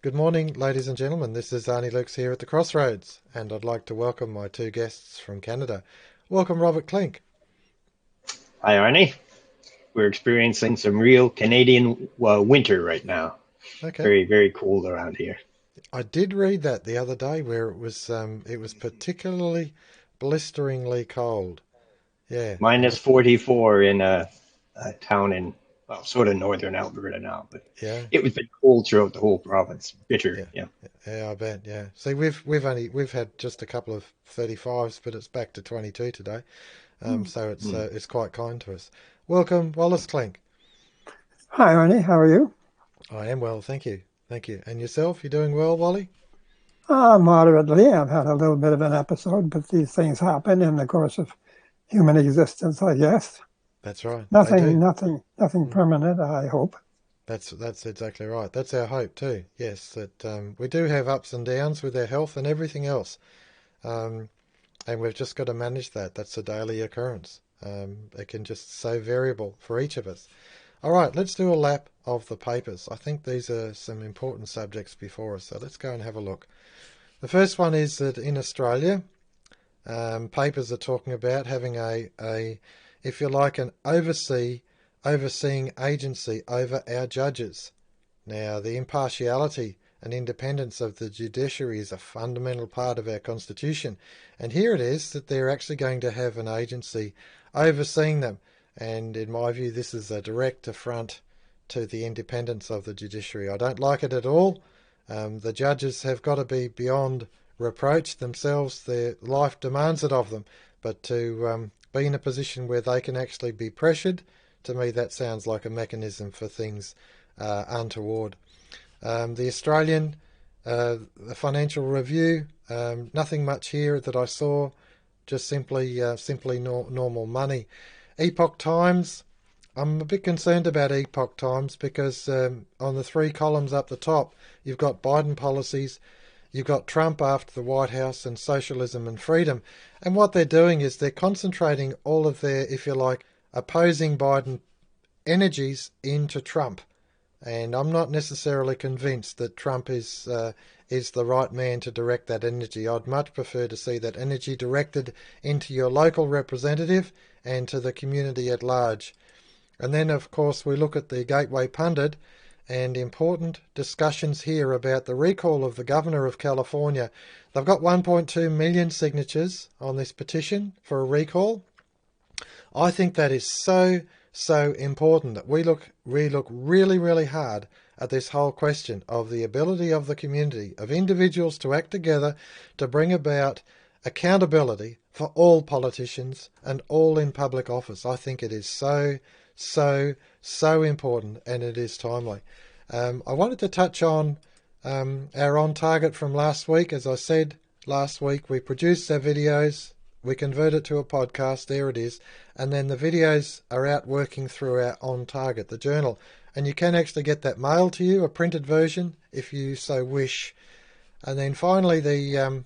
Good morning, ladies and gentlemen. This is Arnis Luks here at the Crossroads, and I'd like to welcome my two guests from Canada. Welcome, Robert Klinck. Hi, Arnie. We're experiencing some real Canadian winter right now. Okay, Very, very cold around here. I did read that the other day where it was particularly blisteringly cold. Yeah, Minus 44 in a town in, well, sort of northern Alberta now, but yeah, it was been cold throughout the whole province. yeah, Bitter, yeah. yeah. I bet. Yeah. See, we've had just a couple of 35s, but it's back to 22 today. So Hmm. it's quite kind to us. Welcome, Wallace Klinck. Hi, Arnie. How are you? I am well, thank you, thank you. And yourself? You doing well, Wally? Moderately. I've had a little bit of an episode, but these things happen in the course of human existence, I guess. That's right. They Nothing, do. nothing, nothing Mm. permanent, I hope. That's exactly right. That's our hope too. Yes, that we do have ups and downs with our health and everything else, um, and we've just got to manage that. That's a daily occurrence. It can just so variable for each of us. All right, let's do a lap of the papers. I think these are some important subjects before us, so let's go and have a look. The first one is that in Australia, papers are talking about having a if you like, an overseeing agency over our judges. Now, the impartiality and independence of the judiciary is a fundamental part of our constitution, and here it is that they're actually going to have an agency overseeing them. And in my view, this is a direct affront to the independence of the judiciary. I don't like it at all. The judges have got to be beyond reproach themselves. Their life demands it of them. But to be in a position where they can actually be pressured, to me that sounds like a mechanism for things untoward. The Australian the Financial Review, nothing much here that I saw, just simply normal money. Epoch Times, I'm a bit concerned about Epoch Times because on the three columns up the top, you've got Biden policies, you've got Trump after the White House, and socialism and freedom. And what they're doing is they're concentrating all of their, if you like, opposing Biden energies into Trump. And I'm not necessarily convinced that Trump is the right man to direct that energy. I'd much prefer to see that energy directed into your local representative and to the community at large. And then, of course, we look at the Gateway Pundit and important discussions here about the recall of the governor of California. They've got 1.2 million signatures on this petition for a recall. I think that is so important that we look really hard at this whole question of the ability of the community, of individuals to act together to bring about accountability for all politicians and all in public office. I think it is so important, and it is timely. I wanted to touch on our on target from last week. As I said last week, we produced our videos, we convert it to a podcast, there it is, and then the videos are out working through our On Target, the journal. And you can actually get that mailed to you, a printed version, if you so wish. And then finally, an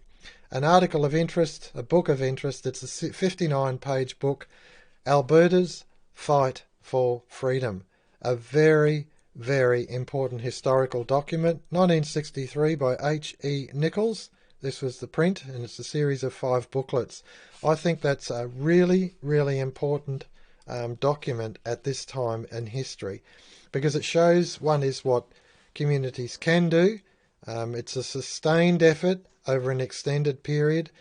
article of interest, a book of interest. It's a 59-page book, Alberta's Fight for Freedom. A very important historical document, 1963 by H.E. Nichols. This was the print, and it's a series of 5 booklets. I think that's a really important document at this time in history, because it shows, one is what communities can do. It's a sustained effort over an extended period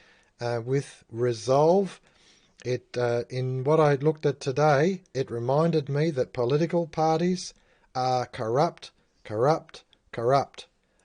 with resolve. In what I looked at today, it reminded me that political parties are corrupt,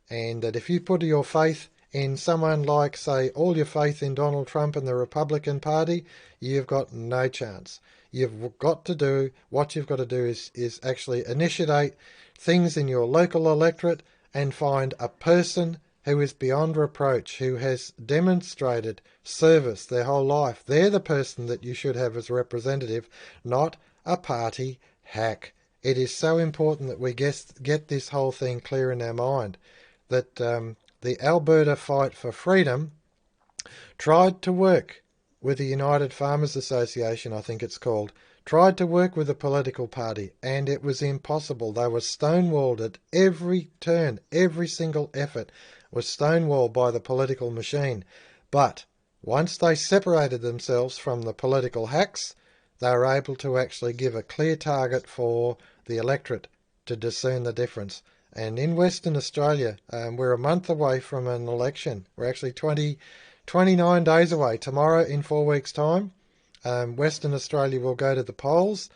and that if you put your faith in someone like, say, all your faith in Donald Trump and the Republican Party, you've got no chance. What you've got to do is actually initiate things in your local electorate and find a person who is beyond reproach, who has demonstrated service their whole life. They're the person that you should have as representative, not a party hack. It is so important that we get this whole thing clear in our mind, that the Alberta Fight for Freedom tried to work with the United Farmers Association, I think it's called, tried to work with a political party, and it was impossible. They were stonewalled at every turn. Every single effort was stonewalled by the political machine. But once they separated themselves from the political hacks, they were able to actually give a clear target for the electorate to discern the difference. And in Western Australia, we're a month away from an election. We're actually 29 days away. Tomorrow, in 4 weeks' time, Western Australia will go to the polls.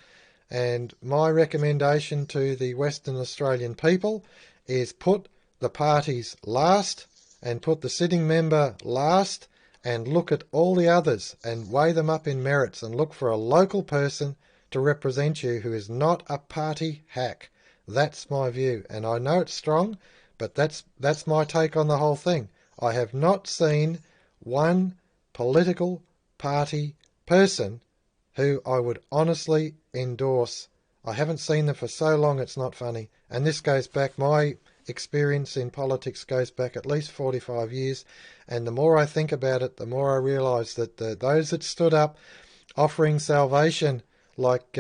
And my recommendation to the Western Australian people is put the parties last and put the sitting member last and look at all the others and weigh them up in merits and look for a local person to represent you who is not a party hack. That's my view, and I know it's strong, but that's my take on the whole thing. I have not seen one political party person who I would honestly endorse. I haven't seen them for so long it's not funny. And this goes back, my experience in politics goes back at least 45 years. And the more I think about it, the more I realise that those that stood up offering salvation, like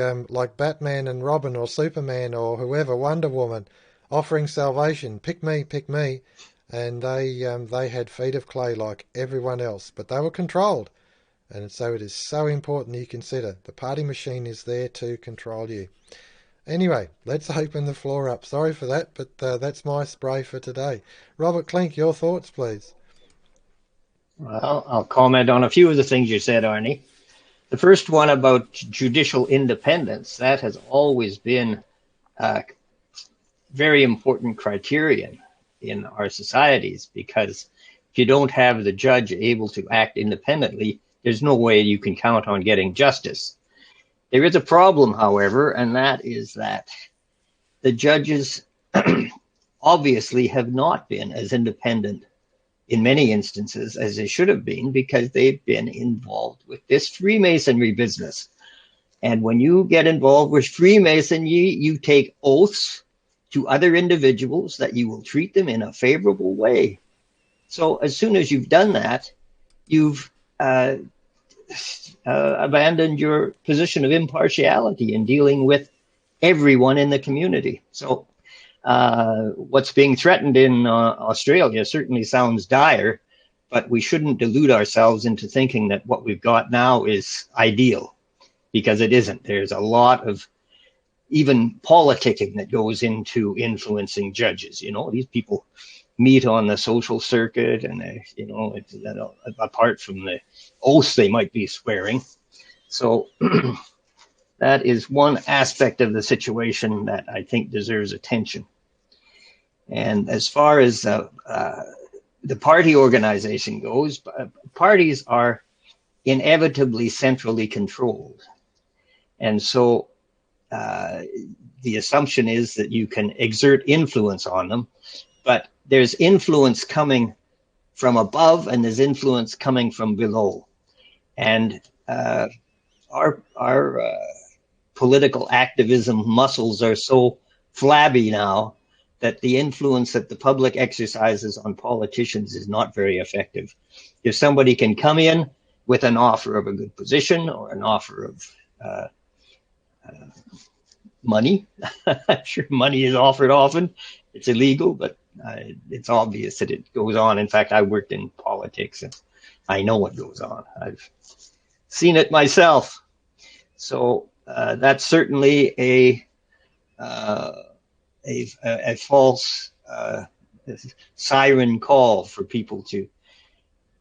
Batman and Robin or Superman or whoever, Wonder Woman, offering salvation, pick me, and they had feet of clay like everyone else, but they were controlled. And so it is so important you consider the party machine is there to control you. Anyway, let's open the floor up. Sorry for that, but that's my spray for today. Robert Klinck, your thoughts, please. Well, I'll comment on a few of the things you said, Arnie. The first one about judicial independence, that has always been a very important criterion in our societies, because if you don't have the judge able to act independently, there's no way you can count on getting justice. There is a problem, however, and that is that the judges obviously have not been as independent in many instances as they should have been, because they've been involved with this Freemasonry business. And when you get involved with Freemasonry, you take oaths to other individuals that you will treat them in a favorable way. So as soon as you've done that, you've abandoned your position of impartiality in dealing with everyone in the community. So what's being threatened in Australia certainly sounds dire, but we shouldn't delude ourselves into thinking that what we've got now is ideal, because it isn't. There's a lot of even politicking that goes into influencing judges. You know, these people meet on the social circuit, and apart from the oaths they might be swearing. So that is one aspect of the situation that I think deserves attention. And as far as the party organization goes, parties are inevitably centrally controlled. And so the assumption is that you can exert influence on them, but there's influence coming from above and there's influence coming from below. And our political activism muscles are so flabby now that the influence that the public exercises on politicians is not very effective. If somebody can come in with an offer of a good position or an offer of money, I'm sure money is offered often. It's illegal, but it's obvious that it goes on. In fact, I worked in politics and I know what goes on. I've seen it myself. So that's certainly a false siren call for people to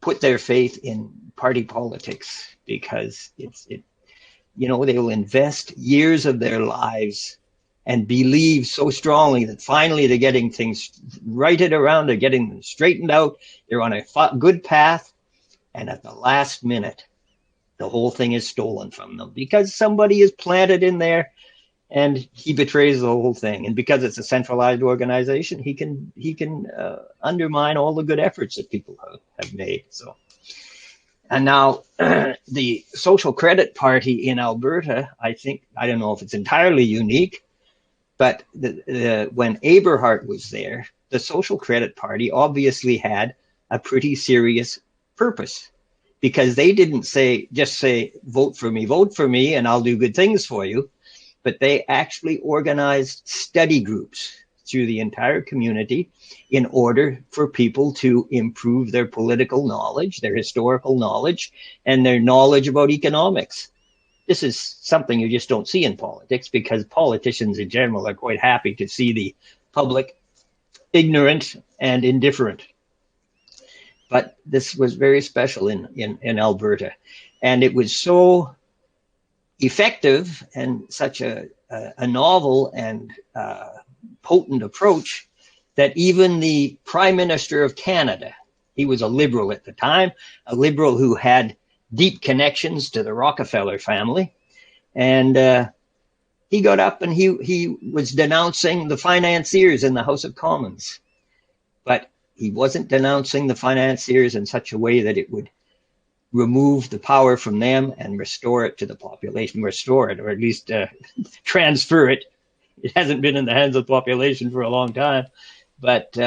put their faith in party politics, because they will invest years of their lives and believe so strongly that finally they're getting things righted around, they're getting them straightened out, they're on a good path, and at the last minute, the whole thing is stolen from them because somebody is planted in there and he betrays the whole thing. And because it's a centralized organization, he can undermine all the good efforts that people have made. So, and now the Social Credit Party in Alberta, I don't know if it's entirely unique, but when Aberhart was there, the Social Credit Party obviously had a pretty serious purpose. because they didn't just say, vote for me, and I'll do good things for you. But they actually organized study groups through the entire community in order for people to improve their political knowledge, their historical knowledge, and their knowledge about economics. This is something you just don't see in politics, because politicians in general are quite happy to see the public ignorant and indifferent. But this was very special in Alberta. And it was so effective and such a novel and potent approach that even the Prime Minister of Canada, he was a Liberal at the time, a Liberal who had deep connections to the Rockefeller family. And he got up and he was denouncing the financiers in the House of Commons. But he wasn't denouncing the financiers in such a way that it would remove the power from them and restore it to the population, restore it, or at least transfer it. It hasn't been in the hands of the population for a long time. But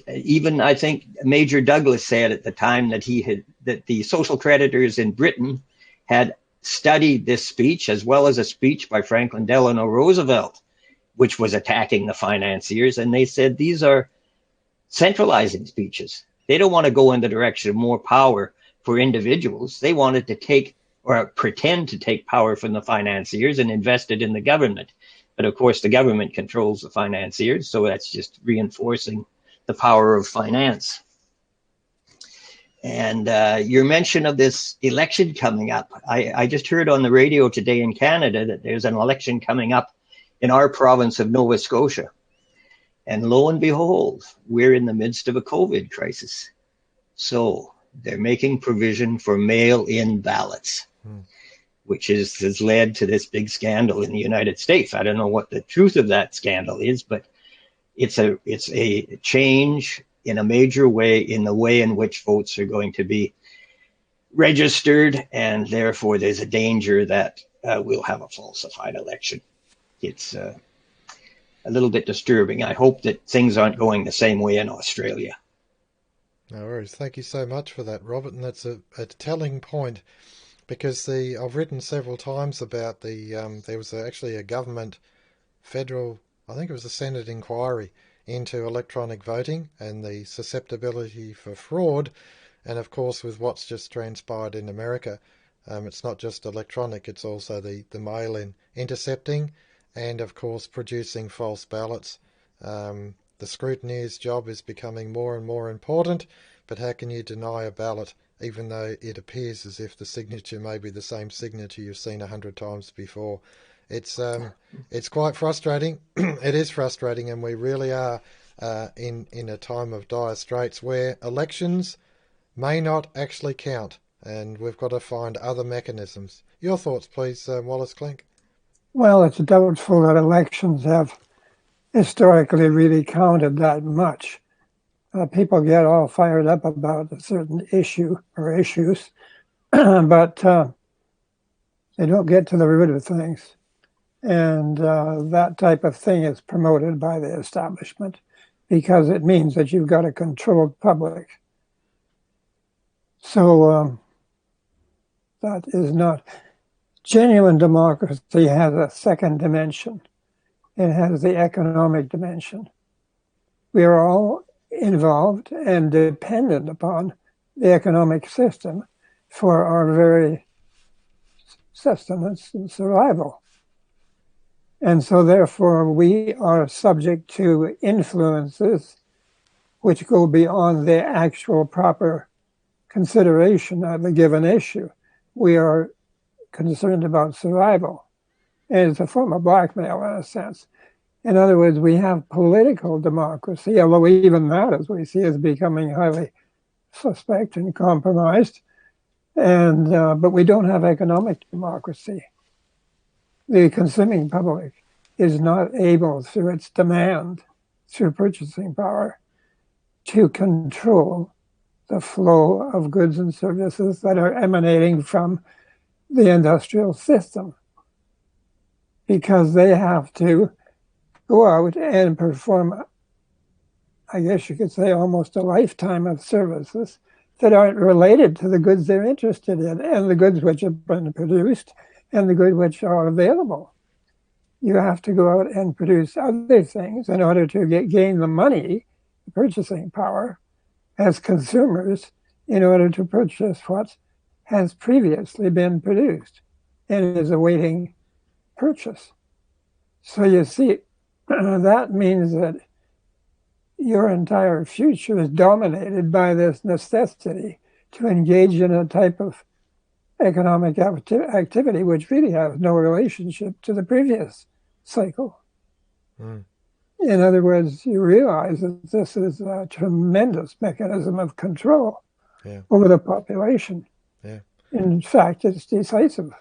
even I think Major Douglas said at the time that the social creditors in Britain had studied this speech, as well as a speech by Franklin Delano Roosevelt, which was attacking the financiers. And they said these are centralizing speeches. They don't want to go in the direction of more power for individuals. They wanted to take or pretend to take power from the financiers and invest it in the government. But of course, the government controls the financiers, so that's just reinforcing the power of finance. And your mention of this election coming up, I just heard on the radio today in Canada that there's an election coming up in our province of Nova Scotia. And lo and behold, we're in the midst of a COVID crisis. So they're making provision for mail-in ballots, which has led to this big scandal in the United States. I don't know what the truth of that scandal is, but it's a change in a major way in the way in which votes are going to be registered, and therefore there's a danger that we'll have a falsified election. It's a little bit disturbing. I hope that things aren't going the same way in Australia. No worries. Thank you so much for that, Robert. And that's a telling point, because I've written several times about there was actually a government federal, I think it was a Senate inquiry into electronic voting and the susceptibility for fraud. And of course, with what's just transpired in America, it's not just electronic, it's also the mail-in intercepting, and of course producing false ballots. The scrutineer's job is becoming more and more important, but how can you deny a ballot even though it appears as if the signature may be the same signature you've seen 100 times before? It's quite frustrating. It is frustrating, and we really are in a time of dire straits where elections may not actually count, and we've got to find other mechanisms. Your thoughts, please, Wallace Klinck. Well, it's doubtful that elections have historically really counted that much. People get all fired up about a certain issue or issues, but they don't get to the root of things. And that type of thing is promoted by the establishment because it means that you've got a controlled public. So that is not... Genuine democracy has a second dimension. It has the economic dimension. We are all involved and dependent upon the economic system for our very sustenance and survival. And so therefore we are subject to influences which go beyond the actual proper consideration of a given issue. We are concerned about survival. And it's a form of blackmail in a sense. In other words, we have political democracy, although even that, as we see, is becoming highly suspect and compromised. And but we don't have economic democracy. The consuming public is not able, through its demand, through purchasing power, to control the flow of goods and services that are emanating from the industrial system, because they have to go out and perform I guess you could say, almost a lifetime of services that aren't related to the goods they're interested in, and the goods which have been produced, and the goods which are available. You have to go out and produce other things in order to gain the money, the purchasing power, as consumers, in order to purchase what has previously been produced and is awaiting purchase. So you see, that means that your entire future is dominated by this necessity to engage in a type of economic activity which really has no relationship to the previous cycle. Mm. In other words, you realize that this is a tremendous mechanism of control over the population. Yeah. In fact, it's decisive.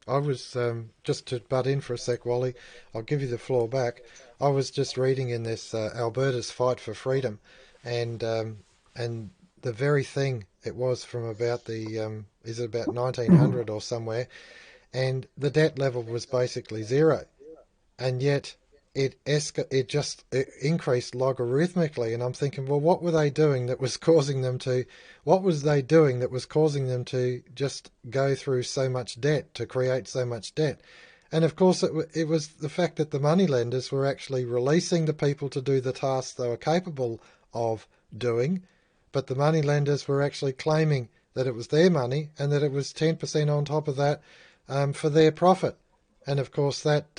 I was, just to butt in for a sec, Wally, I'll give you the floor back. I was just reading in this Alberta's Fight for Freedom, and the very thing it was from about the, is it about 1900 or somewhere, and the debt level was basically zero. And yet it increased logarithmically, and I'm thinking, well, what were they doing that was causing them to, what was they doing that was causing them to just go through so much debt, to create so much debt? And of course it was the fact that the moneylenders were actually releasing the people to do the tasks they were capable of doing, but the moneylenders were actually claiming that it was their money and that it was 10% on top of that for their profit. And of course that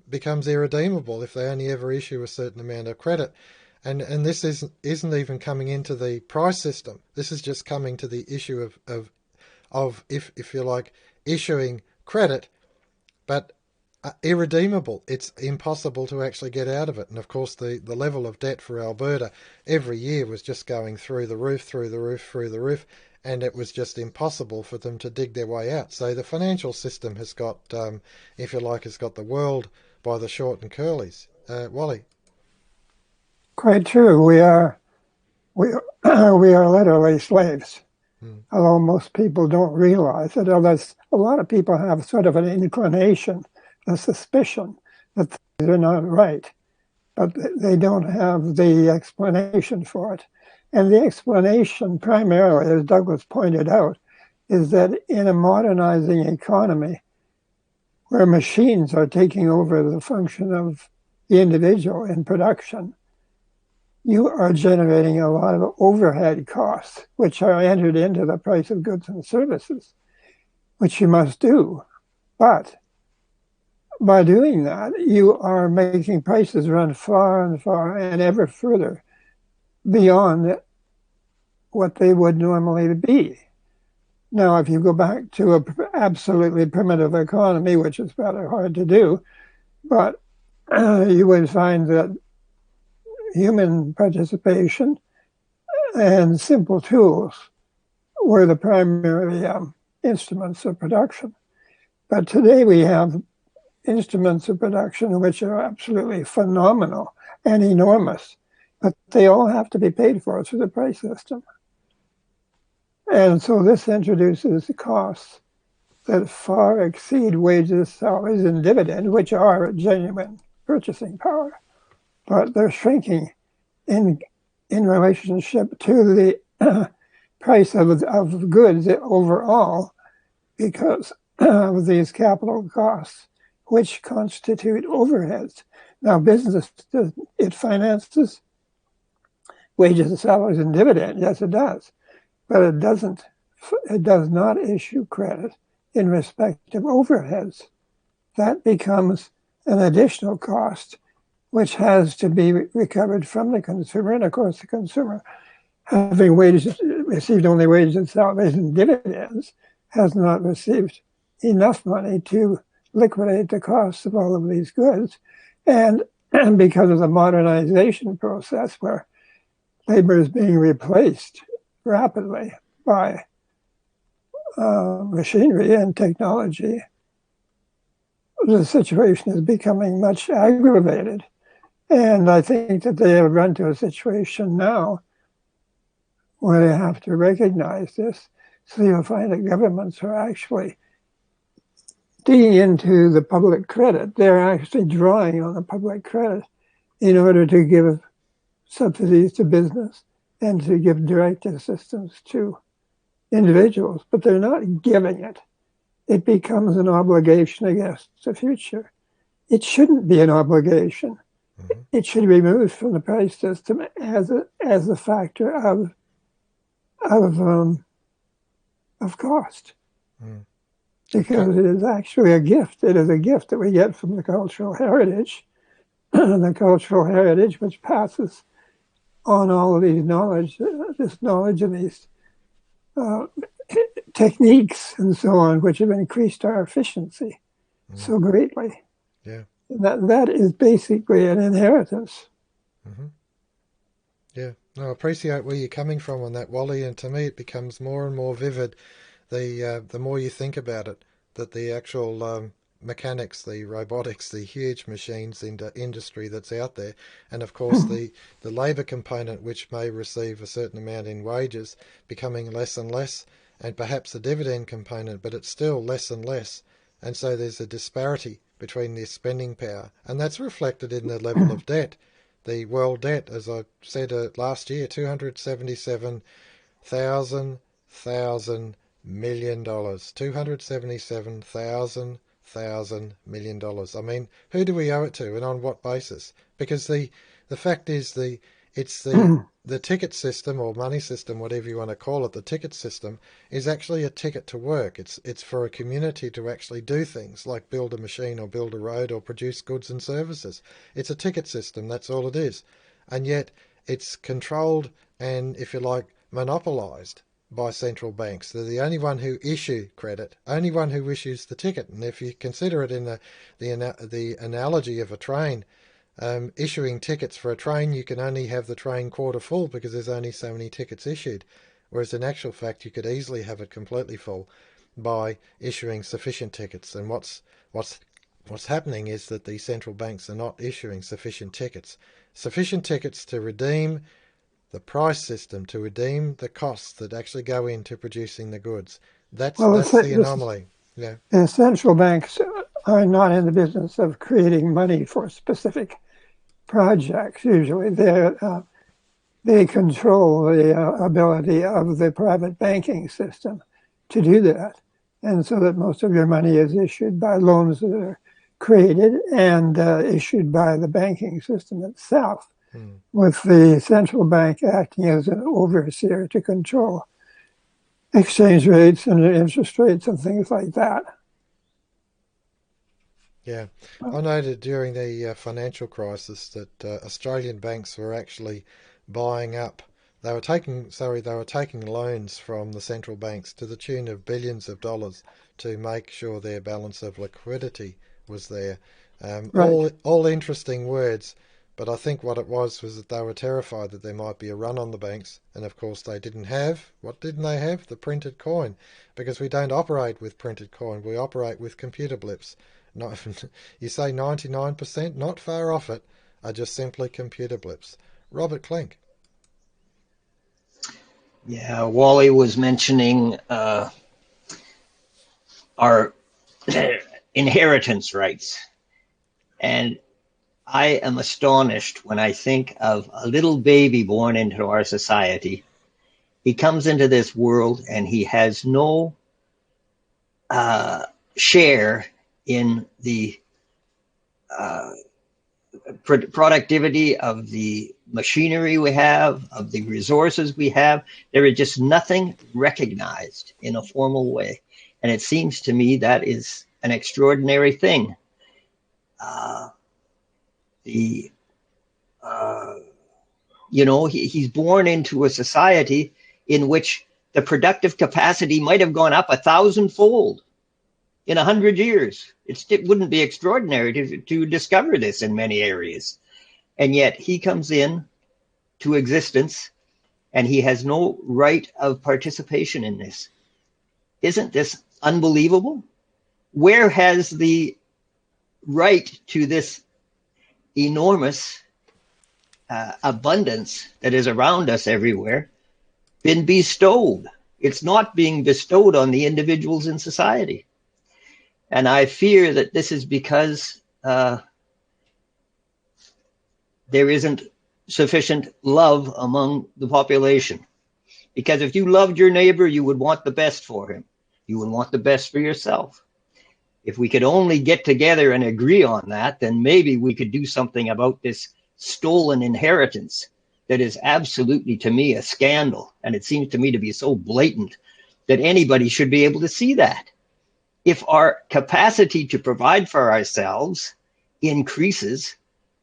becomes irredeemable if they only ever issue a certain amount of credit. And this isn't even coming into the price system. This is just coming to the issue of if you like, issuing credit, but irredeemable. It's impossible to actually get out of it. And of course the level of debt for Alberta every year was just going through the roof, and it was just impossible for them to dig their way out. So the financial system has got, if you like, has got the world by the short and curlies. Wally? Quite true. We are literally slaves. Although most people don't realize it, a lot of people have sort of an inclination, a suspicion that they're not right, but they don't have the explanation for it. And the explanation primarily, as Douglas pointed out, is that in a modernizing economy where machines are taking over the function of the individual in production, you are generating a lot of overhead costs, which are entered into the price of goods and services, which you must do. But by doing that, you are making prices run far and far and ever further beyond what they would normally be. Now, if you go back to an absolutely primitive economy, which is rather hard to do, but you would find that human participation and simple tools were the primary instruments of production. But today we have instruments of production which are absolutely phenomenal and enormous, but they all have to be paid for through the price system. And so this introduces costs that far exceed wages, salaries, and dividends, which are genuine purchasing power, but they're shrinking in relationship to the price of goods overall because of these capital costs, which constitute overheads. Now, business, it finances wages, salaries, and dividends. Yes, it does. But it does not issue credit in respect of overheads. That becomes an additional cost which has to be recovered from the consumer. And of course, the consumer, having received only wages, salaries, and dividends, has not received enough money to liquidate the costs of all of these goods. And because of the modernization process where labor is being replaced rapidly by machinery and technology, the situation is becoming much aggravated. And I think that they have run to a situation now where they have to recognize this. So you'll find that governments are actually digging into the public credit. They're actually drawing on the public credit in order to give subsidies to business and to give direct assistance to individuals, but they're not giving it. It becomes an obligation against the future. It shouldn't be an obligation. Mm-hmm. It should be removed from the price system as a factor of cost. Mm. Because it is actually a gift. It is a gift that we get from the cultural heritage, the cultural heritage which passes on all of these knowledge, this knowledge and these techniques and so on, which have increased our efficiency so greatly. Yeah. That is basically an inheritance. Mm-hmm. Yeah. No, I appreciate where you're coming from on that, Wally, and to me it becomes more and more vivid the more you think about it, that the actual mechanics, the robotics, the huge machines into industry that's out there, and of course the labour component, which may receive a certain amount in wages, becoming less and less, and perhaps a dividend component, but it's still less and less. And so there's a disparity between the spending power, and that's reflected in the level of debt. The world debt, as I said last year, $277,000 million. $277,000 million. I mean, who do we owe it to, and on what basis? Because the fact is it's the ticket system or money system, whatever you want to call it, the ticket system is actually a ticket to work. It's for a community to actually do things like build a machine or build a road or produce goods and services. It's a ticket system, that's all it is. And yet it's controlled and, if you like, monopolized by central banks. They're the only one who issue credit, only one who issues the ticket. And if you consider it in the analogy of a train, issuing tickets for a train, you can only have the train quarter full because there's only so many tickets issued. Whereas in actual fact, you could easily have it completely full by issuing sufficient tickets. And what's happening is that the central banks are not issuing sufficient tickets to redeem the price system, to redeem the costs that actually go into producing the goods. That's the anomaly. Yeah. The central banks are not in the business of creating money for specific projects. Usually, they control the ability of the private banking system to do that, and so that most of your money is issued by loans that are created and issued by the banking system itself, with the central bank acting as an overseer to control exchange rates and interest rates and things like that. Yeah, I noted during the financial crisis that Australian banks were actually buying up. They were taking loans from the central banks to the tune of billions of dollars to make sure their balance of liquidity was there. Right. All interesting words, but I think what it was that they were terrified that there might be a run on the banks, and of course they didn't have. What didn't they have? The printed coin, because we don't operate with printed coin. We operate with computer blips. Not, you say 99%, not far off it, are just simply computer blips. Robert Klinck. Yeah, Wally was mentioning our inheritance rights. And I am astonished when I think of a little baby born into our society. He comes into this world and he has no share in the productivity of the machinery we have, of the resources we have. There is just nothing recognized in a formal way. And it seems to me that is an extraordinary thing. He's born into a society in which the productive capacity might have gone up 1,000-fold in 100 years. It wouldn't be extraordinary to discover this in many areas. And yet he comes in to existence and he has no right of participation in this. Isn't this unbelievable? Where has the right to this enormous abundance that is around us everywhere been bestowed? It's not being bestowed on the individuals in society. And I fear that this is because there isn't sufficient love among the population. Because if you loved your neighbor, you would want the best for him. You would want the best for yourself. If we could only get together and agree on that, then maybe we could do something about this stolen inheritance that is absolutely, to me, a scandal. And it seems to me to be so blatant that anybody should be able to see that. If our capacity to provide for ourselves increases,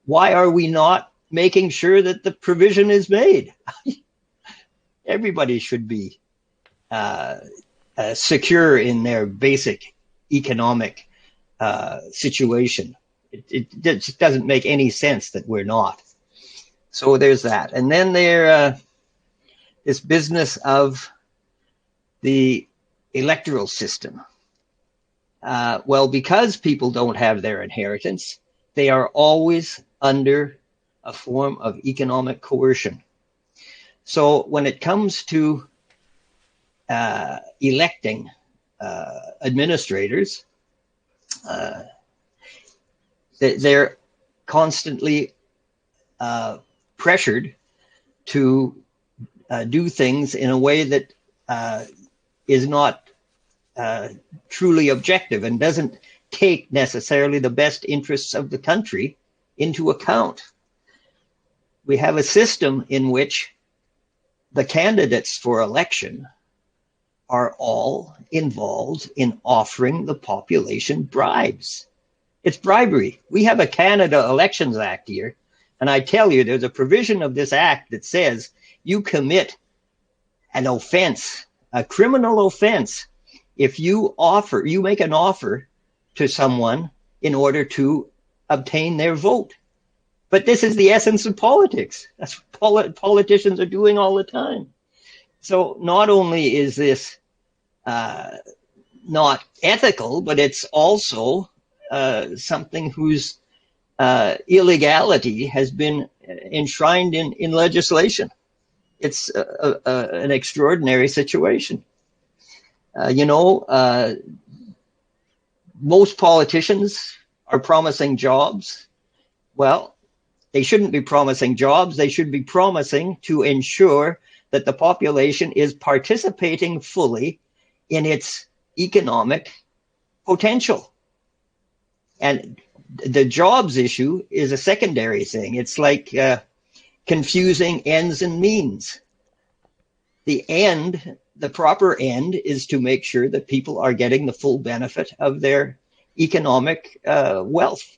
why are we not making sure that the provision is made? Everybody should be secure in their basic economic situation. It just doesn't make any sense that we're not. So there's that. And then this business of the electoral system. Well, because people don't have their inheritance, they are always under a form of economic coercion. So when it comes to electing administrators, they're constantly pressured to do things in a way that is not truly objective and doesn't take necessarily the best interests of the country into account. We have a system in which the candidates for election are all involved in offering the population bribes. It's bribery. We have a Canada Elections Act here, and I tell you, there's a provision of this act that says you commit an offense, a criminal offense, if you make an offer to someone in order to obtain their vote. But this is the essence of politics. That's what politicians are doing all the time. So not only is this not ethical, but it's also something whose illegality has been enshrined in legislation. It's an extraordinary situation. Most politicians are promising jobs. Well, they shouldn't be promising jobs. They should be promising to ensure that the population is participating fully in its economic potential. And the jobs issue is a secondary thing. It's like confusing ends and means. The proper end is to make sure that people are getting the full benefit of their economic wealth.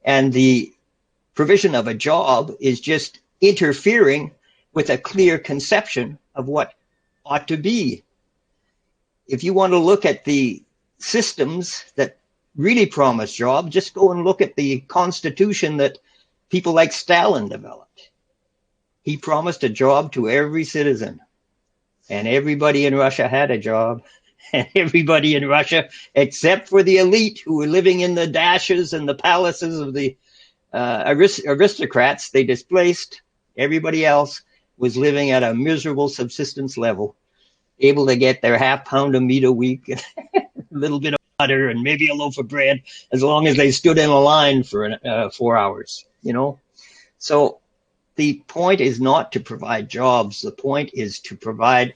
And the provision of a job is just interfering with a clear conception of what ought to be. If you want to look at the systems that really promise jobs, just go and look at the constitution that people like Stalin developed. He promised a job to every citizen, and everybody in Russia had a job, and everybody in Russia, except for the elite who were living in the dashes and the palaces of the aristocrats they displaced, everybody else was living at a miserable subsistence level, able to get their half pound of meat a week, a little bit of butter, and maybe a loaf of bread, as long as they stood in a line for 4 hours, So the point is not to provide jobs. The point is to provide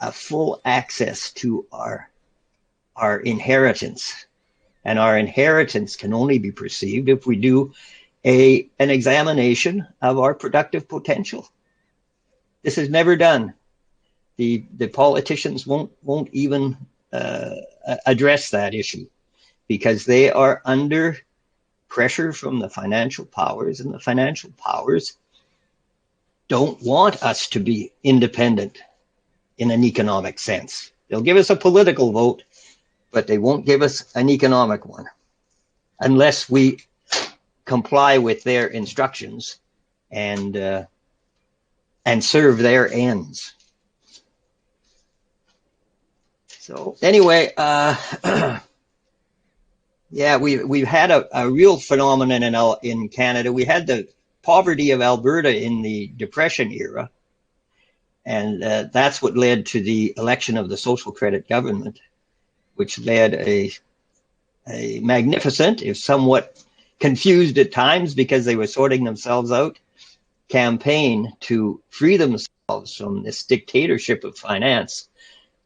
a full access to our inheritance. And our inheritance can only be perceived if we do an examination of our productive potential. This is never done. The politicians won't even address that issue because they are under pressure from the financial powers, and the financial powers don't want us to be independent in an economic sense. They'll give us a political vote, but they won't give us an economic one unless we comply with their instructions and serve their ends. So anyway, yeah, we've had a real phenomenon in Canada. We had the poverty of Alberta in the Depression era, and that's what led to the election of the social credit government, which led a magnificent, if somewhat confused at times because they were sorting themselves out, campaign to free themselves from this dictatorship of finance.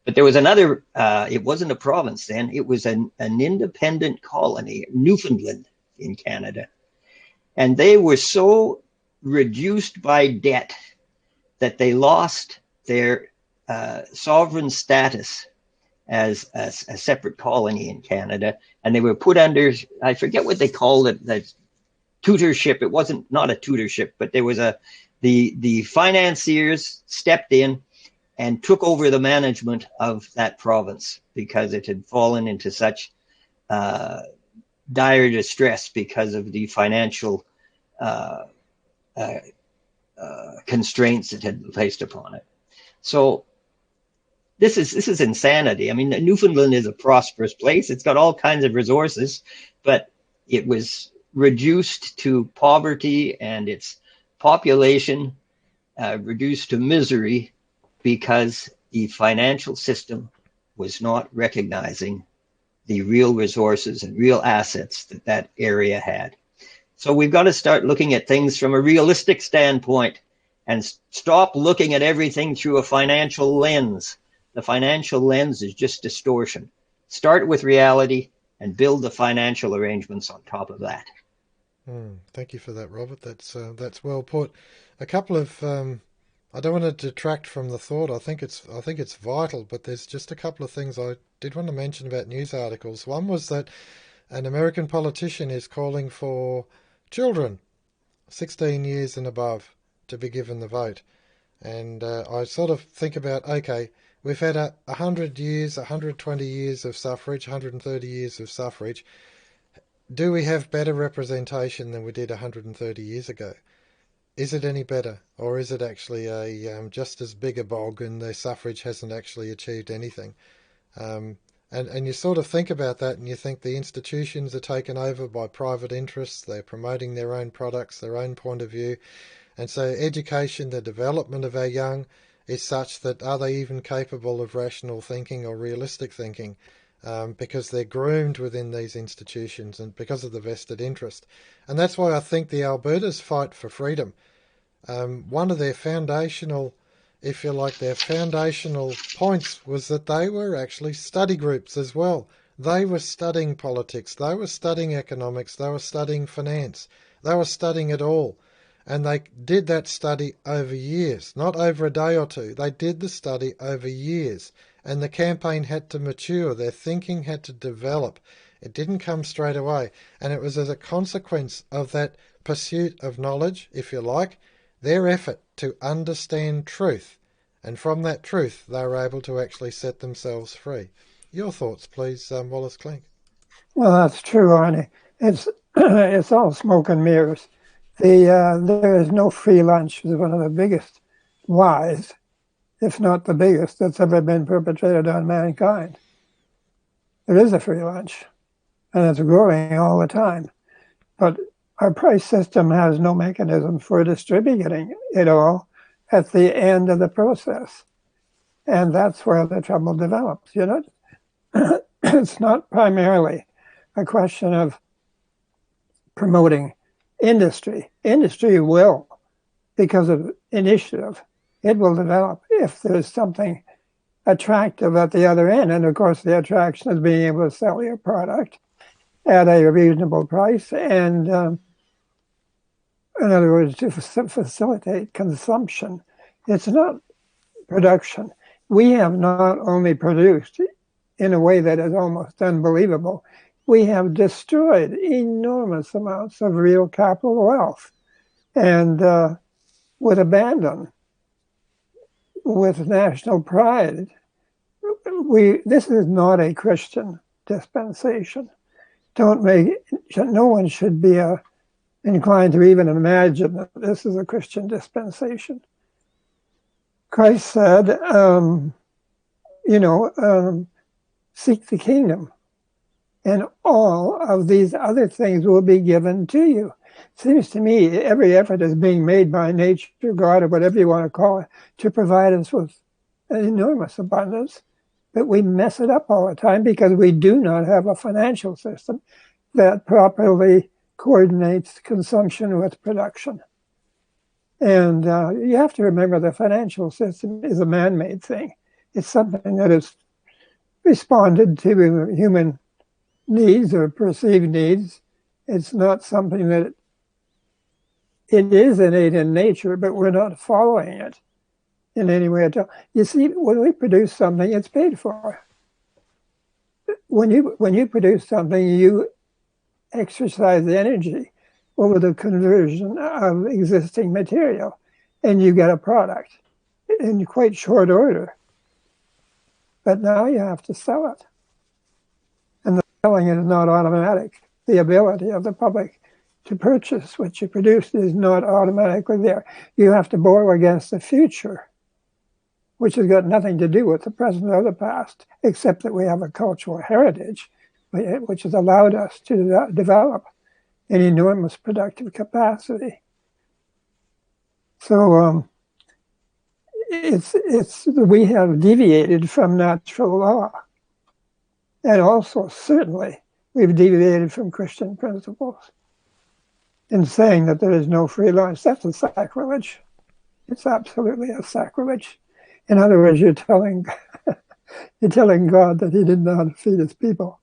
But there was another, it wasn't a province then, it was an independent colony, Newfoundland in Canada. And they were so reduced by debt that they lost their sovereign status as a separate colony in Canada. And they were put under, I forget what they called it, the tutorship. It wasn't not a tutorship, but there was the financiers stepped in and took over the management of that province because it had fallen into such dire distress because of the financial constraints that had been placed upon it. So this is insanity. I mean, Newfoundland is a prosperous place. It's got all kinds of resources, but it was reduced to poverty and its population reduced to misery because the financial system was not recognizing the real resources and real assets that that area had. So we've got to start looking at things from a realistic standpoint and stop looking at everything through a financial lens. The financial lens is just distortion. Start with reality and build the financial arrangements on top of that. Thank you for that, Robert. That's well put. A couple of I don't want to detract from the thought. I think it's vital, but there's just a couple of things I did want to mention about news articles. One was that an American politician is calling for children 16 years and above to be given the vote. And I sort of think about, okay, we've had 100 years, 120 years of suffrage, 130 years of suffrage. Do we have better representation than we did 130 years ago? Is it any better, or is it actually a just as big a bog and the suffrage hasn't actually achieved anything? And you sort of think about that and you think the institutions are taken over by private interests. They're promoting their own products, their own point of view. And so education, the development of our young is such that are they even capable of rational thinking or realistic thinking? Because they're groomed within these institutions and because of the vested interest. And that's why I think the Albertas fight for freedom. One of their foundational, if you like, their foundational points was that they were actually study groups as well. They were studying politics, they were studying economics, they were studying finance, they were studying it all. And they did that study over years, not over a day or two. They did the study over years. And the campaign had to mature. Their thinking had to develop. It didn't come straight away. And it was as a consequence of that pursuit of knowledge, if you like, their effort to understand truth. And from that truth, they were able to actually set themselves free. Your thoughts, please, Wallace Klinck. Well, that's true, Arnie. It's all smoke and mirrors. There is no free lunch is one of the biggest lies, if not the biggest, that's ever been perpetrated on mankind. There is a free lunch, and it's growing all the time. But our price system has no mechanism for distributing it all at the end of the process. And that's where the trouble develops, you know? It's not primarily a question of promoting industry. Industry will, because of initiative, it will develop if there's something attractive at the other end. And of course, the attraction is being able to sell your product at a reasonable price. And in other words, to facilitate consumption. It's not production. We have not only produced in a way that is almost unbelievable, we have destroyed enormous amounts of real capital wealth, and with abandon, with national pride. This is not a Christian dispensation. No one should be inclined to even imagine that this is a Christian dispensation. Christ said, seek the kingdom, and all of these other things will be given to you. Seems to me every effort is being made by nature, God, or whatever you want to call it, to provide us with an enormous abundance, but we mess it up all the time because we do not have a financial system that properly coordinates consumption with production. And you have to remember the financial system is a man-made thing. It's something that has responded to human needs or perceived needs. It's not something that it is innate in nature, but we're not following it in any way at all. You see, when we produce something, it's paid for. When you produce something, you exercise energy over the conversion of existing material, and you get a product in quite short order. But now you have to sell it. And the selling is not automatic. The ability of the public to purchase what you produce is not automatically there. You have to borrow against the future, which has got nothing to do with the present or the past, except that we have a cultural heritage, which has allowed us to develop an enormous productive capacity. So we have deviated from natural law. And also, certainly, we've deviated from Christian principles in saying that there is no free lunch. That's a sacrilege. It's absolutely a sacrilege. In other words, you're telling God that he didn't know how to feed his people.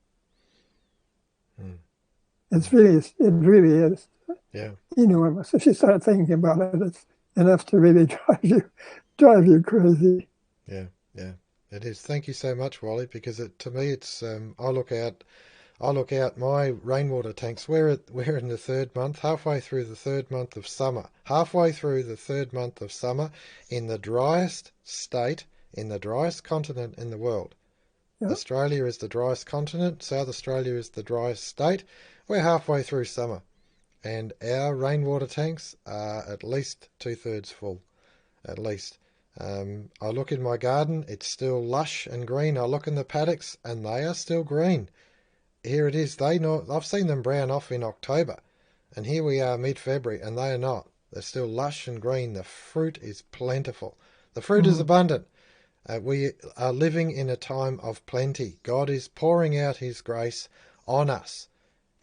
It really is enormous. If you start thinking about it, it's enough to really drive you crazy. Yeah, it is. Thank you so much, Wally, because to me, it's I look out my rainwater tanks. We're in the third month, halfway through the third month of summer. Halfway through the third month of summer in the driest state, in the driest continent in the world. Yep. Australia is the driest continent. South Australia is the driest state. We're halfway through summer, and our rainwater tanks are at least 2/3 full, at least. I look in my garden, it's still lush and green. I look in the paddocks, and they are still green. Here it is. I've seen them brown off in October, and here we are mid-February, and they are not. They're still lush and green. The fruit is plentiful. The fruit is abundant. We are living in a time of plenty. God is pouring out his grace on us.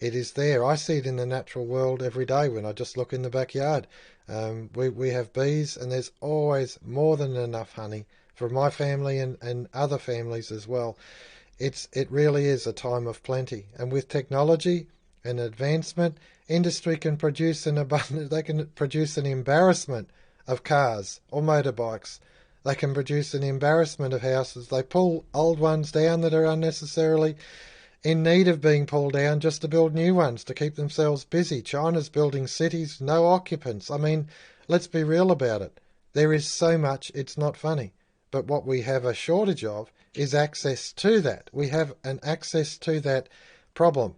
It is there. I see it in the natural world every day when I just look in the backyard. We have bees, and there's always more than enough honey for my family and other families as well. It really is a time of plenty. And with technology and advancement, industry can produce an abundant, they can produce an embarrassment of cars or motorbikes. They can produce an embarrassment of houses. They pull old ones down that are unnecessarily in need of being pulled down just to build new ones to keep themselves busy. China's building cities, no occupants. I mean, let's be real about it. There is so much, it's not funny. But what we have a shortage of is access to that. We have an access to that problem.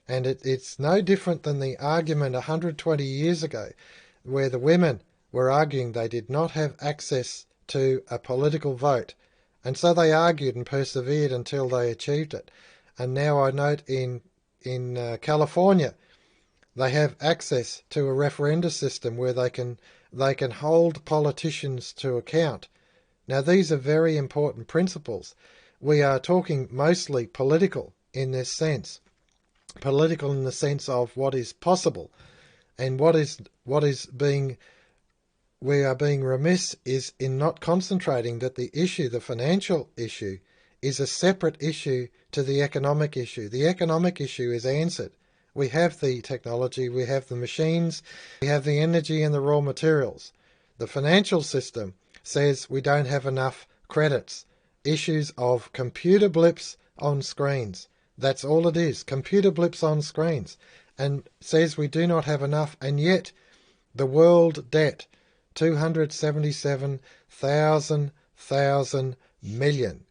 And it's no different than the argument 120 years ago where the women were arguing they did not have access to a political vote. And so they argued and persevered until they achieved it. And now I note in California, they have access to a referenda system where they can hold politicians to account. Now, these are very important principles. We are talking mostly political in this sense. Political in the sense of what is possible, and we are being remiss is in not concentrating that the financial issue, is a separate issue to the economic issue. The economic issue is answered. We have the technology, we have the machines, we have the energy and the raw materials. The financial system says we don't have enough credits. Issues of computer blips on screens. That's all it is, computer blips on screens. And says we do not have enough, and yet the world debt, 277,000 million.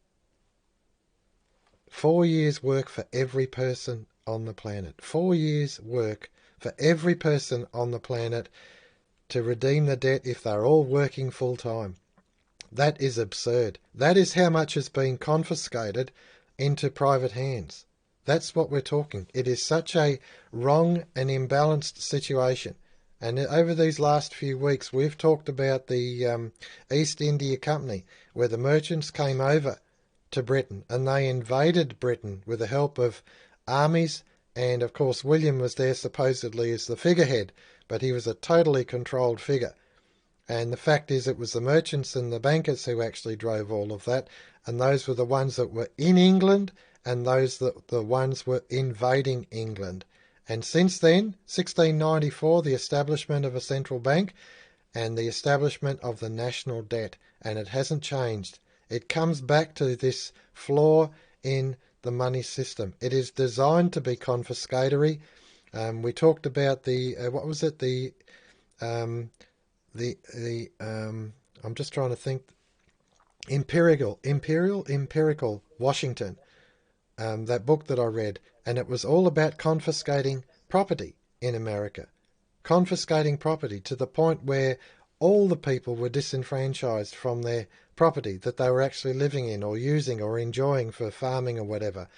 4 years' work for every person on the planet. 4 years' work for every person on the planet to redeem the debt if they're all working full time. That is absurd. That is how much has been confiscated into private hands. That's what we're talking. It is such a wrong and imbalanced situation. And over these last few weeks, we've talked about the East India Company, where the merchants came over to Britain and they invaded Britain with the help of armies. And of course, William was there supposedly as the figurehead, but he was a totally controlled figure. And the fact is, it was the merchants and the bankers who actually drove all of that, and those were the ones that were in England, and those that the ones were invading England. And since then, 1694, the establishment of a central bank and the establishment of the national debt, and it hasn't changed. It comes back to this flaw in the money system. It is designed to be confiscatory. We talked about the what was it, um, the I'm just trying to think. Empirical Washington, that book that I read, and it was all about confiscating property in America, confiscating property to the point where all the people were disenfranchised from their property that they were actually living in or using or enjoying for farming or whatever.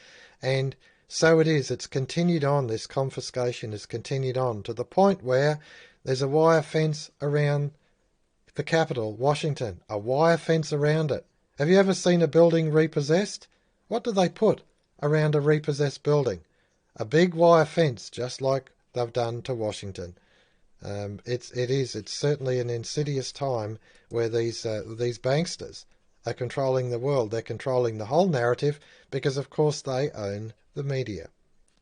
And so it is, it's continued on, this confiscation has continued on to the point where there's a wire fence around the capital, Washington, a wire fence around it. Have you ever seen a building repossessed? What do they put around a repossessed building? A big wire fence, just like they've done to Washington. It's certainly an insidious time where these banksters are controlling the world. They're controlling the whole narrative because, of course, they own the media.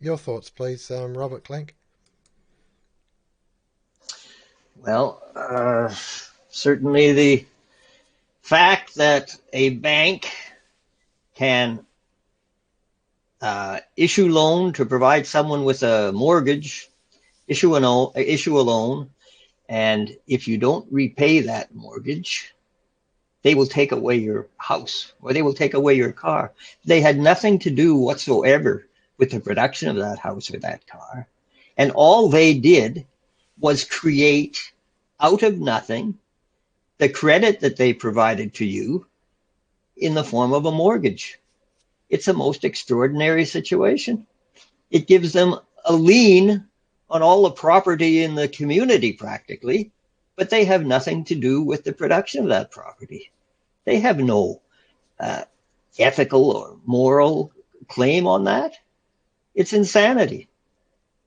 Your thoughts, please, Robert Klinck. Well, certainly the fact that a bank can issue loan to provide someone with a mortgage, issue a loan, and if you don't repay that mortgage, they will take away your house or they will take away your car. They had nothing to do whatsoever with the production of that house or that car. And all they did was create out of nothing the credit that they provided to you in the form of a mortgage. It's a most extraordinary situation. It gives them a lien on all the property in the community practically, but they have nothing to do with the production of that property. They have no ethical or moral claim on that. It's insanity.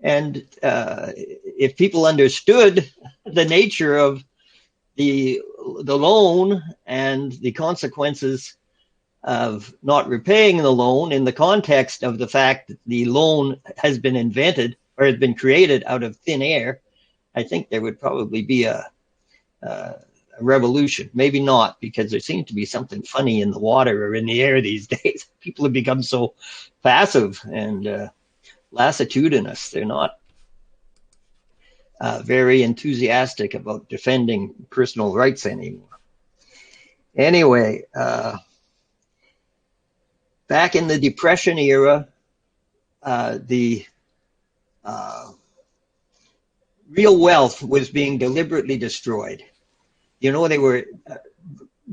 And if people understood the nature of the loan and the consequences of not repaying the loan in the context of the fact that the loan has been invented or has been created out of thin air, I think there would probably be a revolution. Maybe not, because there seems to be something funny in the water or in the air these days. People have become so passive and lassitudinous. They're not very enthusiastic about defending personal rights anymore. Anyway, back in the Depression era, the real wealth was being deliberately destroyed. You know, they were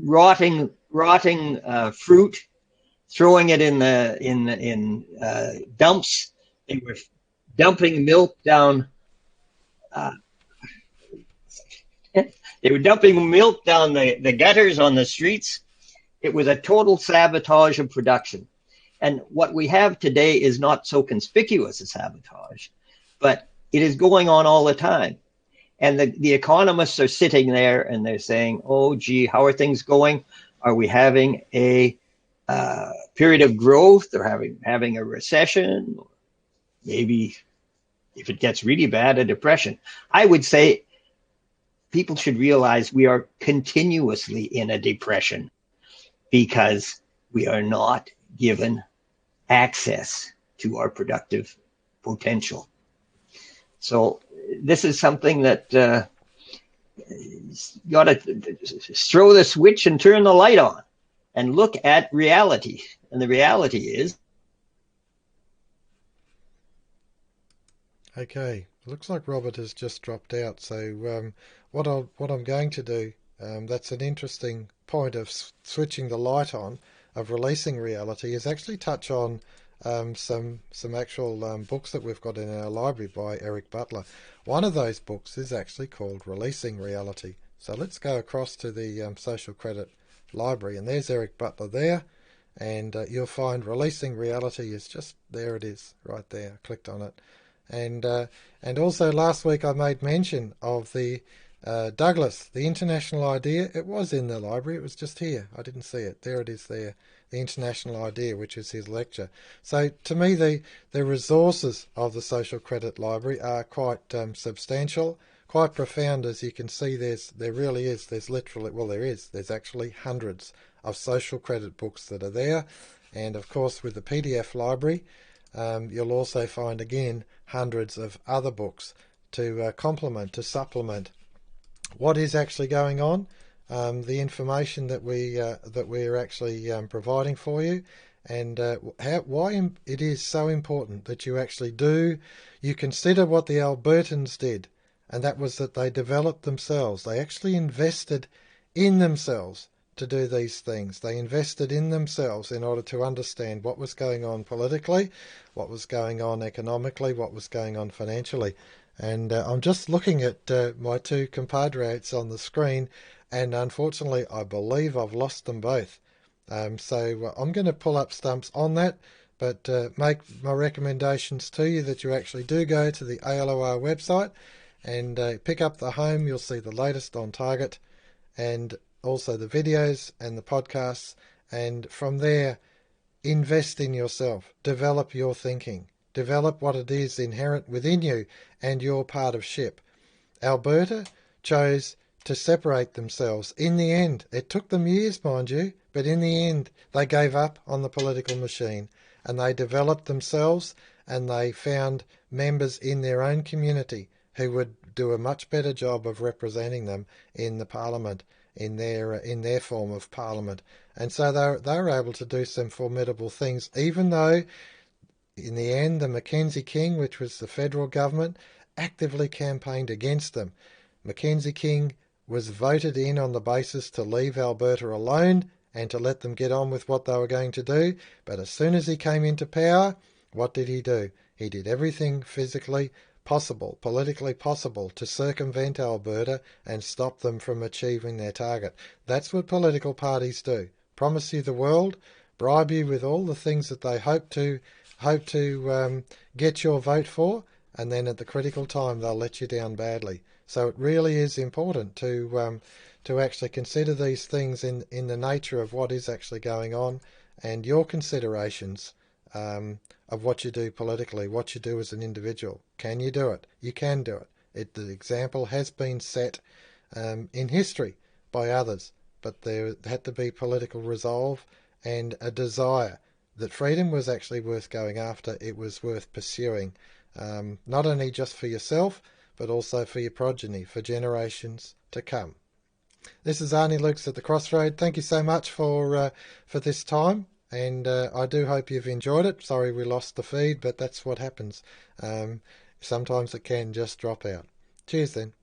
rotting fruit, throwing it in dumps. They were dumping milk down. They were dumping milk down the gutters on the streets. It was a total sabotage of production. And what we have today is not so conspicuous as sabotage, but it is going on all the time. And the economists are sitting there and they're saying, oh, gee, how are things going? Are we having a period of growth or having a recession? Or maybe, if it gets really bad, a depression. I would say people should realize we are continuously in a depression because we are not given access to our productive potential. So this is something that you got to throw the switch and turn the light on and look at reality. And the reality is. Okay, looks like Robert has just dropped out. So what I'm going to do, that's an interesting point of switching the light on, of releasing reality, is actually touch on some actual books that we've got in our library by Eric Butler. One of those books is actually called Releasing Reality. So let's go across to the Social Credit Library, and there's Eric Butler there, and you'll find Releasing Reality is just there. It is right there. I clicked on it, and also last week I made mention of the Douglas, the international idea, it was in the library, it was just here. I didn't see it. There it is there. The international idea, which is his lecture. So to me, the resources of the Social Credit Library are quite substantial, quite profound. As you can see, there's actually hundreds of social credit books that are there. And of course, with the PDF library, you'll also find again hundreds of other books to complement, to supplement what is actually going on, the information that we're actually providing for you, and why it is so important that you consider what the Albertans did, and that was that they developed themselves. They actually invested in themselves to do these things. They invested in themselves in order to understand what was going on politically, what was going on economically, what was going on financially. And I'm just looking at my two compatriots on the screen, and unfortunately I believe I've lost them both. So I'm going to pull up stumps on that, but make my recommendations to you that you actually do go to the ALOR website and pick up the home. You'll see the latest on target and also the videos and the podcasts, and from there invest in yourself, develop your thinking. Develop what it is inherent within you and your part of ship. Alberta chose to separate themselves. In the end, it took them years, mind you, but in the end, they gave up on the political machine and they developed themselves, and they found members in their own community who would do a much better job of representing them in the parliament, in their form of parliament. And so they were able to do some formidable things, even though in the end, the Mackenzie-King, which was the federal government, actively campaigned against them. Mackenzie-King was voted in on the basis to leave Alberta alone and to let them get on with what they were going to do. But as soon as he came into power, what did he do? He did everything physically possible, politically possible, to circumvent Alberta and stop them from achieving their target. That's what political parties do. Promise you the world, bribe you with all the things that they hope to get your vote for, and then at the critical time they'll let you down badly. So it really is important to actually consider these things in the nature of what is actually going on, and your considerations of what you do politically, what you do as an individual. Can you do it? You can do it. The example has been set in history by others, but there had to be political resolve and a desire that freedom was actually worth going after. It was worth pursuing, not only just for yourself, but also for your progeny, for generations to come. This is Arnis Luks at the Crossroad. Thank you so much for this time, and I do hope you've enjoyed it. Sorry we lost the feed, but that's what happens. Sometimes it can just drop out. Cheers then.